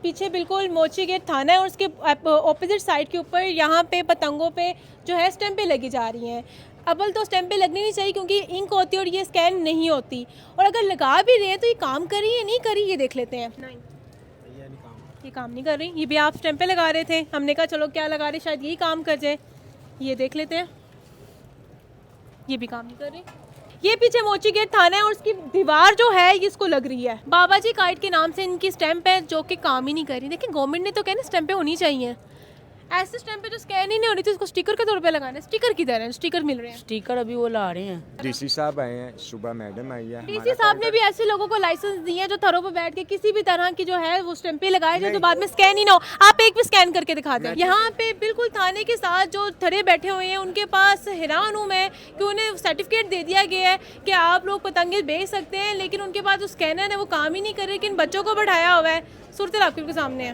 पीछे बिल्कुल मोची गेट थाना है और उसके ऑपोजिट साइड के ऊपर यहाँ पे पतंगों पे जो है स्टैंपें लगी जा रही हैं। अव्वल तो स्टैंपें लगनी नहीं चाहिए क्योंकि इंक होती है और ये स्कैन नहीं होती, और अगर लगा भी रहे हैं तो ये काम कर रही है नहीं कर रही, ये देख लेते हैं। नहीं, ये काम नहीं कर रही। ये भी आप स्टैंपें लगा रहे थे, हमने कहा चलो क्या लगा रहे, शायद यही काम कर जाए। ये देख लेते हैं, ये भी काम नहीं कर रही। ये पीछे मोची गेट थाना है और उसकी दीवार जो है ये इसको लग रही है। बाबा जी काइट के नाम से इनकी स्टैंप है जो कि काम ही नहीं कर रही। देखिए गवर्नमेंट ने तो कहना स्टैंपें होनी चाहिए, ऐसे स्टैंप पे जो स्कैन ही नहीं हो रही थी उसको स्टिकर के तौर पे लगाना है। स्टिकर किधर है? स्टिकर मिल रहे हैं, स्टिकर अभी वो ला रहे हैं। डीसी साहब आए हैं, सुबह मैडम आई है। डीसी साहब ने भी ऐसे लोगों को लाइसेंस दिए हैं जो थरों पे बैठ के किसी भी तरह की जो है वो स्टैंपें लगाए जो तो बाद में स्कैन ही ना हो। आप एक भी स्कैन करके दिखा दें। यहाँ पे बिल्कुल थाने के साथ जो थरे बैठे हुए हैं उनके पास हैरान हूँ मैं कि उन्हें सर्टिफिकेट दे दिया गया है कि आप लोग पतंगे बेच सकते हैं, लेकिन उनके पास जो स्कैनर है वो काम ही नहीं कर रहे, लेकिन बच्चों को बैठाया हुआ है। सूरत आपके सामने है।